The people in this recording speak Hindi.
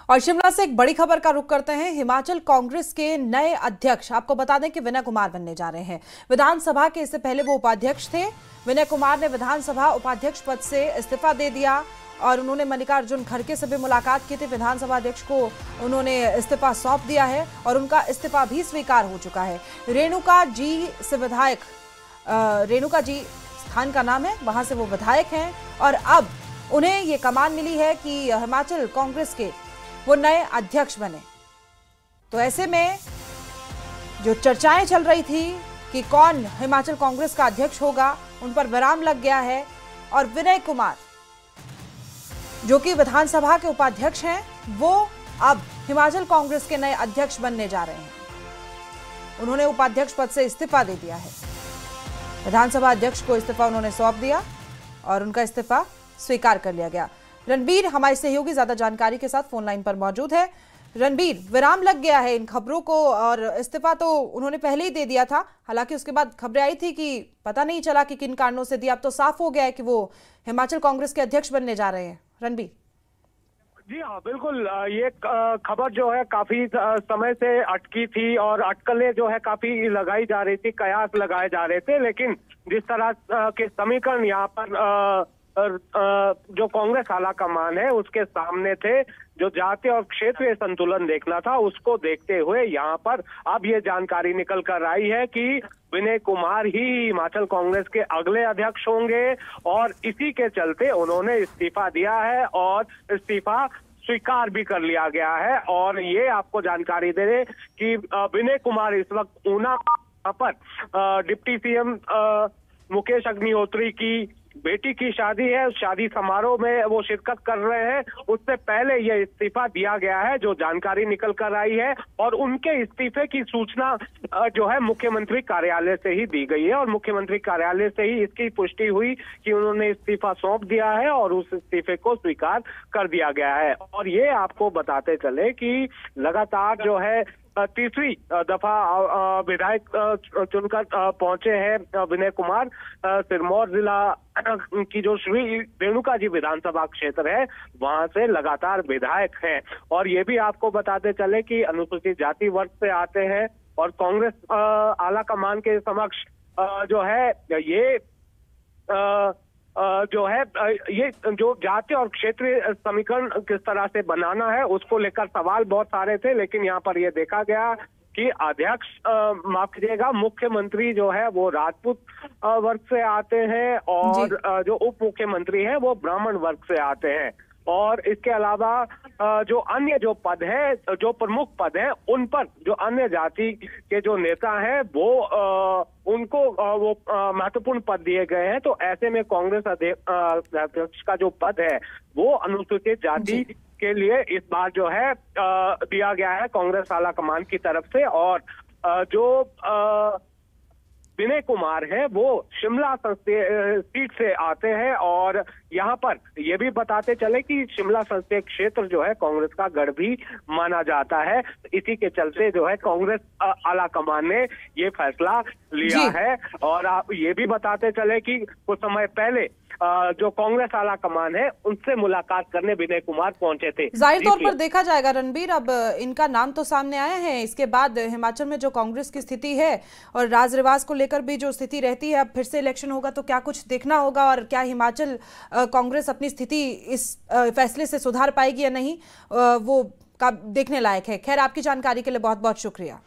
और शिमला से एक बड़ी खबर का रुख करते हैं। हिमाचल कांग्रेस के नए अध्यक्ष आपको बता दें कि विनय कुमार बनने जा रहे हैं। विधानसभा के इससे पहले वो उपाध्यक्ष थे। विनय कुमार ने विधानसभा उपाध्यक्ष पद से इस्तीफा दे दिया और उन्होंने मल्लिकार्जुन खड़गे से भी मुलाकात की थी। विधानसभा अध्यक्ष को उन्होंने इस्तीफा सौंप दिया है और उनका इस्तीफा भी स्वीकार हो चुका है। रेणुका जी से विधायक, रेणुका जी स्थान का नाम है, वहां से वो विधायक हैं और अब उन्हें ये कमान मिली है कि हिमाचल कांग्रेस के वो नए अध्यक्ष बने। तो ऐसे में जो चर्चाएं चल रही थी कि कौन हिमाचल कांग्रेस का अध्यक्ष होगा, उन पर विराम लग गया है और विनय कुमार जो कि विधानसभा के उपाध्यक्ष हैं, वो अब हिमाचल कांग्रेस के नए अध्यक्ष बनने जा रहे हैं। उन्होंने उपाध्यक्ष पद से इस्तीफा दे दिया है। विधानसभा अध्यक्ष को इस्तीफा उन्होंने सौंप दिया और उनका इस्तीफा स्वीकार कर लिया गया। रणबीर हमारे सहयोगी ज्यादा जानकारी के साथ फोन लाइन पर मौजूद है। रणबीर, विराम लग गया है इन खबरों को और इस्तीफा तो उन्होंने पहले ही दे दिया था, हालांकि उसके बाद खबरें आई थी कि पता नहीं चला कि किन कारणों से दिया। अब तो साफ हो गया है कि वो हिमाचल कांग्रेस के अध्यक्ष बनने जा रहे हैं। रणबीर जी हाँ, बिल्कुल। ये खबर जो है काफी समय से अटकी थी और अटकलें जो है काफी लगाई जा रही थी, कयास लगाए जा रहे थे, लेकिन जिस तरह के समीकरण यहाँ पर जो कांग्रेस आला कमान है उसके सामने थे, जो जातीय और क्षेत्रीय संतुलन देखना था, उसको देखते हुए यहाँ पर अब ये जानकारी निकल कर आई है कि विनय कुमार ही हिमाचल कांग्रेस के अगले अध्यक्ष होंगे और इसी के चलते उन्होंने इस्तीफा दिया है और इस्तीफा स्वीकार भी कर लिया गया है। और ये आपको जानकारी दे रहे कि विनय कुमार इस वक्त ऊना पर डिप्टी सीएम मुकेश अग्निहोत्री की बेटी की शादी है, उस शादी समारोह में वो शिरकत कर रहे हैं। उससे पहले ये इस्तीफा दिया गया है, जो जानकारी निकल कर आई है, और उनके इस्तीफे की सूचना जो है मुख्यमंत्री कार्यालय से ही दी गई है और मुख्यमंत्री कार्यालय से ही इसकी पुष्टि हुई कि उन्होंने इस्तीफा सौंप दिया है और उस इस्तीफे को स्वीकार कर दिया गया है। और ये आपको बताते चले कि लगातार जो है तीसरी दफा विधायक चुनकर पहुंचे हैं विनय कुमार। सिरमौर जिला की जो श्री रेणुका जी विधानसभा क्षेत्र है, वहां से लगातार विधायक हैं। और ये भी आपको बताते चले कि अनुसूचित जाति वर्ग से आते हैं और कांग्रेस आला कमान के समक्ष जो है ये ये जो जातीय और क्षेत्रीय समीकरण किस तरह से बनाना है, उसको लेकर सवाल बहुत सारे थे, लेकिन यहाँ पर ये देखा गया कि अध्यक्ष माफ कीजिएगा, मुख्यमंत्री जो है वो राजपूत वर्ग से आते हैं और जो उप मुख्यमंत्री हैं वो ब्राह्मण वर्ग से आते हैं। और इसके अलावा जो अन्य जो पद है, जो प्रमुख पद है, उन पर जो अन्य जाति के जो नेता हैं वो उनको वो महत्वपूर्ण पद दिए गए हैं। तो ऐसे में कांग्रेस अध्यक्ष का जो पद है वो अनुसूचित जाति के लिए इस बार जो है दिया गया है कांग्रेस आला कमान की तरफ से। और जो विनय कुमार है वो शिमला संसदीय सीट से आते हैं और यहाँ पर ये भी बताते चले कि शिमला संसदीय क्षेत्र जो है कांग्रेस का गढ़ भी माना जाता है। इसी के चलते जो है कांग्रेस आला कमान ने ये फैसला लिया है। और आप ये भी बताते चले कि कुछ समय पहले जो कांग्रेस आला कमान है उनसे मुलाकात करने विनय कुमार पहुंचे थे। जाहिर तौर पर देखा जाएगा रणबीर, अब इनका नाम तो सामने आया है, इसके बाद हिमाचल में जो कांग्रेस की स्थिति है और राज रिवाज को लेकर भी जो स्थिति रहती है, अब फिर से इलेक्शन होगा तो क्या कुछ देखना होगा और क्या हिमाचल कांग्रेस अपनी स्थिति इस फैसले से सुधार पाएगी या नहीं, वो देखने लायक है। खैर, आपकी जानकारी के लिए बहुत बहुत शुक्रिया।